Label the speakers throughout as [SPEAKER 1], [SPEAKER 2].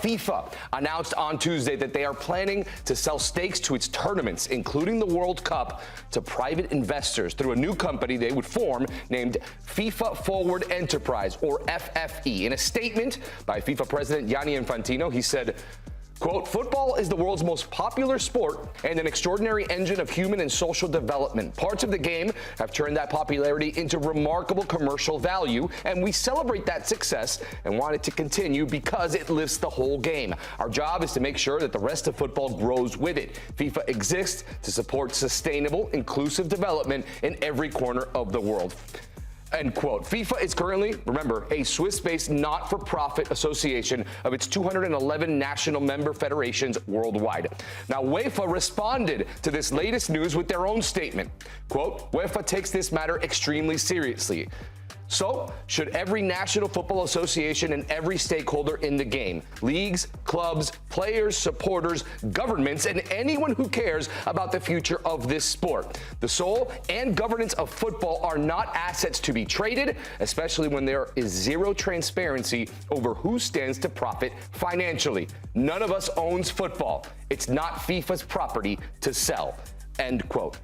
[SPEAKER 1] FIFA announced on Tuesday that they are planning to sell stakes to its tournaments, including the World Cup, to private investors through a new company they would form named FIFA Forward Enterprise, or FFE. In a statement by FIFA President Gianni Infantino, he said, quote, "Football is the world's most popular sport and an extraordinary engine of human and social development. Parts of the game have turned that popularity into remarkable commercial value, and we celebrate that success and want it to continue because it lifts the whole game. Our job is to make sure that the rest of football grows with it. FIFA exists to support sustainable, inclusive development in every corner of the world." End quote. FIFA is currently, remember, a Swiss-based not-for-profit association of its 211 national member federations worldwide. Now, UEFA responded to this latest news with their own statement. Quote, "UEFA takes this matter extremely seriously. So, should every national football association and every stakeholder in the game, leagues, clubs, players, supporters, governments, and anyone who cares about the future of this sport. The soul and governance of football are not assets to be traded, especially when there is zero transparency over who stands to profit financially. None of us owns football. It's not FIFA's property to sell." End quote.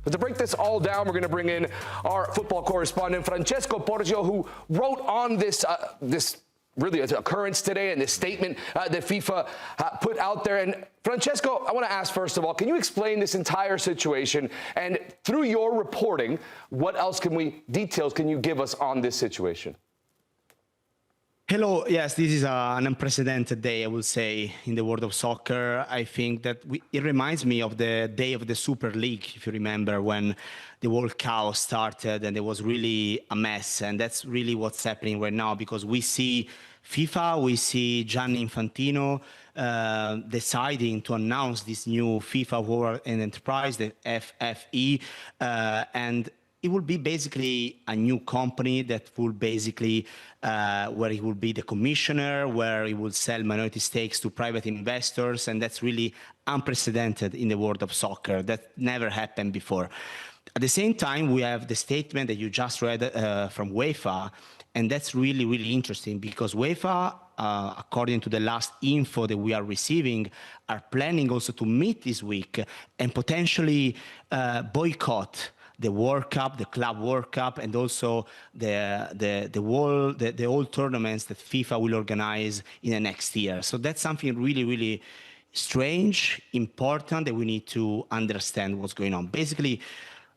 [SPEAKER 1] But to break this all down, we're going to bring in our football correspondent, Francesco Porzio, who wrote on this really occurrence today and this statement that FIFA put out there. And Francesco, I want to ask, first of all, can you explain this entire situation? And through your reporting, what else details can you give us on this situation?
[SPEAKER 2] Hello. Yes, this is an unprecedented day, I will say, in the world of soccer. I think that it reminds me of the day of the Super League, if you remember, when the whole chaos started and it was really a mess. And that's really what's happening right now, because we see FIFA, we see Gianni Infantino deciding to announce this new FIFA World Enterprise, the FFE, and it will be basically a new company that will basically, where he will be the commissioner, where he will sell minority stakes to private investors, and that's really unprecedented in the world of soccer. That never happened before. At the same time, we have the statement that you just read from UEFA, and that's really, really interesting, because UEFA, according to the last info that we are receiving, are planning also to meet this week and potentially boycott the World Cup, the Club World Cup, and also the whole tournaments that FIFA will organize in the next year. So that's something really, really strange, important, that we need to understand what's going on. Basically,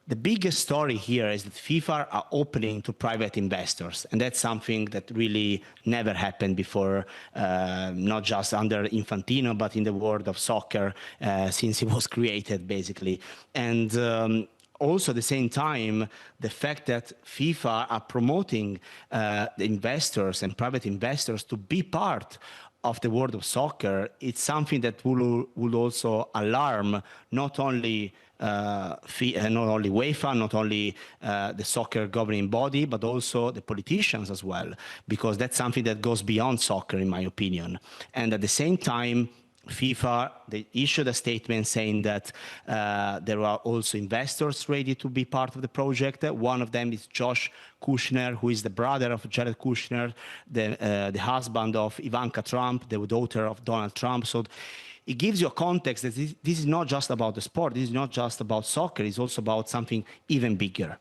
[SPEAKER 2] the biggest story here is that FIFA are opening to private investors, and that's something that really never happened before, not just under Infantino, but in the world of soccer since it was created, basically. And also, at the same time, the fact that FIFA are promoting the investors and private investors to be part of the world of soccer, it's something that will also alarm not only UEFA, not only the soccer governing body, but also the politicians as well, because that's something that goes beyond soccer, in my opinion. And at the same time, FIFA, they issued a statement saying that there are also investors ready to be part of the project. One of them is Josh Kushner, who is the brother of Jared Kushner, the husband of Ivanka Trump, the daughter of Donald Trump. So it gives you a context that this is not just about the sport, this is not just about soccer, it's also about something even bigger.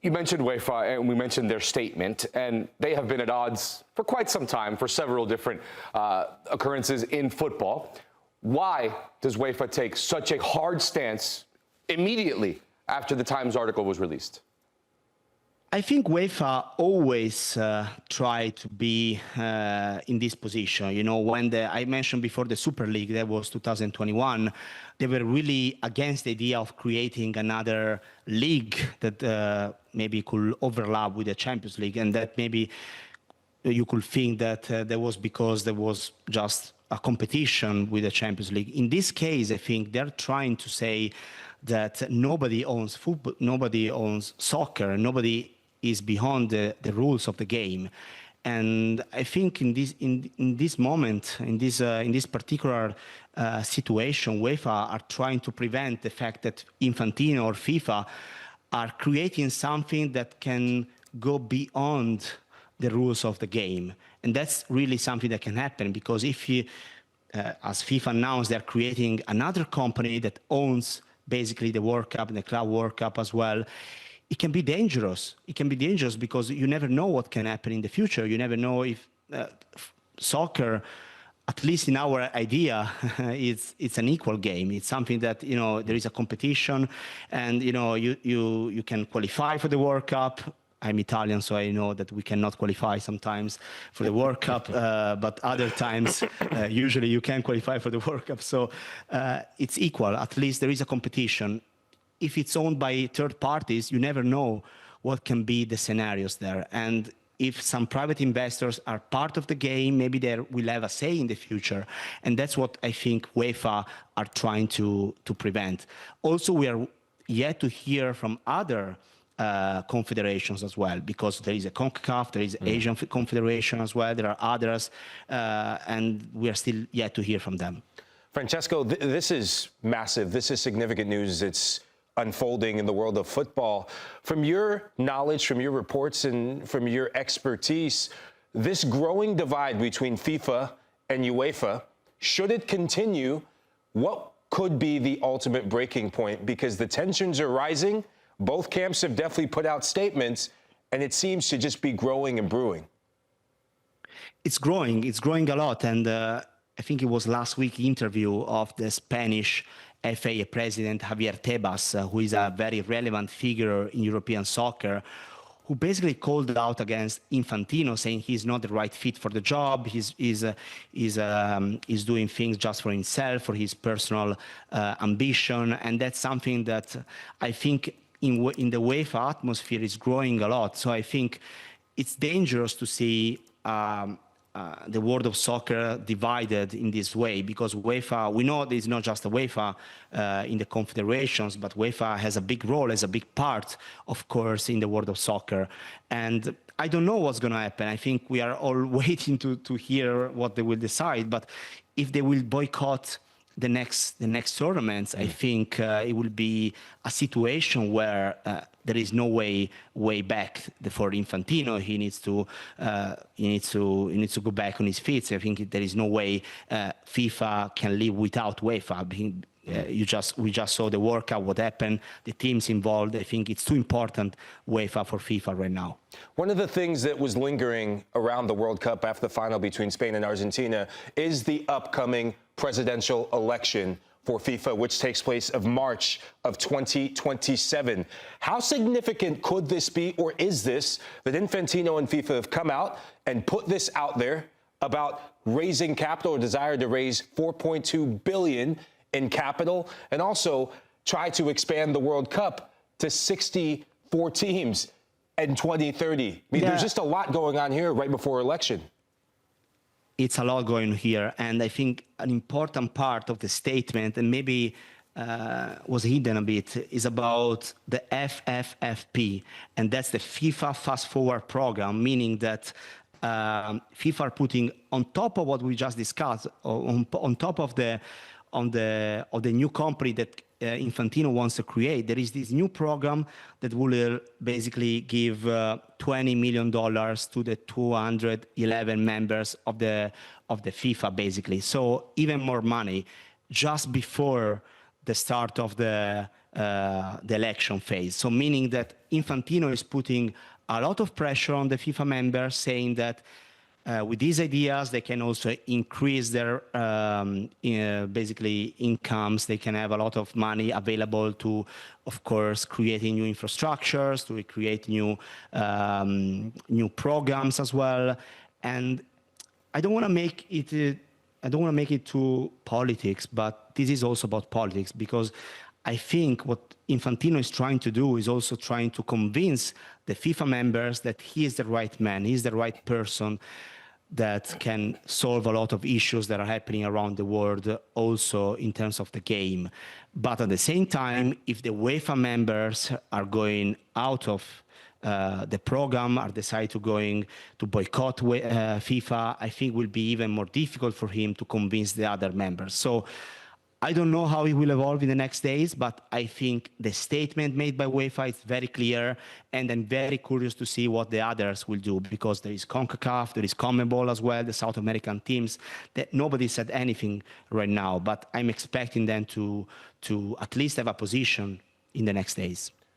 [SPEAKER 1] You mentioned UEFA, and we mentioned their statement, and they have been at odds for quite some time for several different occurrences in football. Why does UEFA take such a hard stance immediately after the Times article was released?
[SPEAKER 2] I think UEFA always try to be in this position. You know, when I mentioned before the Super League, that was 2021, they were really against the idea of creating another league that maybe could overlap with the Champions League, and that maybe you could think that that was because there was just a competition with the Champions League. In this case, I think they're trying to say that nobody owns football, nobody owns soccer, nobody is beyond the rules of the game. And I think in this moment, in this particular situation, UEFA are trying to prevent the fact that Infantino or FIFA are creating something that can go beyond the rules of the game. And that's really something that can happen, because if you, as FIFA announced, they're creating another company that owns basically the World Cup and the Club World Cup as well. It can be dangerous. It can be dangerous because you never know what can happen in the future. You never know if soccer, at least in our idea, it's an equal game. It's something that, you know, there is a competition, and, you know, you can qualify for the World Cup. I'm Italian, so I know that we cannot qualify sometimes for the World Cup, but other times, usually you can qualify for the World Cup. So it's equal. At least there is a competition. If it's owned by third parties, you never know what can be the scenarios there. And if some private investors are part of the game, maybe they will have a say in the future. And that's what I think UEFA are trying to prevent. Also, we are yet to hear from other confederations as well, because there is a Concacaf, there is Asian Confederation as well, there are others, and we are still yet to hear from them.
[SPEAKER 3] Francesco, this is massive. This is significant news. It's unfolding in the world of football. From your knowledge, from your reports, and from your expertise, this growing divide between FIFA and UEFA, should it continue, what could be the ultimate breaking point? Because the tensions are rising. Both camps have definitely put out statements, and it seems to just be growing and brewing.
[SPEAKER 2] It's growing a lot. And I think it was last week's interview of the Spanish FA president, Javier Tebas, who is a very relevant figure in European soccer, who basically called out against Infantino, saying he's not the right fit for the job. He's doing things just for himself, for his personal ambition. And that's something that I think in the UEFA atmosphere is growing a lot. So I think it's dangerous to see the world of soccer divided in this way, because UEFA, we know there's not just a UEFA in the confederations, but UEFA has a big role, has a big part, of course, in the world of soccer. And I don't know what's going to happen. I think we are all waiting to hear what they will decide. But if they will boycott the next tournaments, I think it will be a situation where there is no way back for Infantino. He needs to go back on his feet. So I think there is no way FIFA can live without UEFA. We just saw the World Cup, what happened, the teams involved. I think it's too important, UEFA for FIFA right now.
[SPEAKER 3] One of the things that was lingering around the World Cup after the final between Spain and Argentina is the upcoming presidential election for FIFA, which takes place of March of 2027. How significant could this be, or is this, that Infantino and FIFA have come out and put this out there about raising capital, or desire to raise $4.2 billion in capital, and also try to expand the World Cup to 64 teams in 2030? I mean, there's just a lot going on here right before election.
[SPEAKER 2] It's a lot going here, and I think an important part of the statement, and maybe was hidden a bit, is about the FFFP, and that's the FIFA Fast Forward program, meaning that FIFA are putting on top of what we just discussed, on top of the new company that Infantino wants to create, there is this new program that will basically give $20 million to the 211 members of the FIFA, basically. So even more money just before the start of the election phase. So meaning that Infantino is putting a lot of pressure on the FIFA members, saying that with these ideas, they can also increase their basically incomes. They can have a lot of money available to, of course, creating new infrastructures, to create new programs as well. And I don't want to make it to politics, but this is also about politics, because I think what Infantino is trying to do is also trying to convince the FIFA members that he is the right man, he's the right person that can solve a lot of issues that are happening around the world, also in terms of the game. But at the same time, if the UEFA members are going out of the program, or decide to boycott FIFA, I think will be even more difficult for him to convince the other members. So I don't know how it will evolve in the next days, but I think the statement made by UEFA is very clear, and I'm very curious to see what the others will do, because there is Concacaf, there is CONMEBOL as well, the South American teams, that nobody said anything right now, but I'm expecting them to at least have a position in the next days.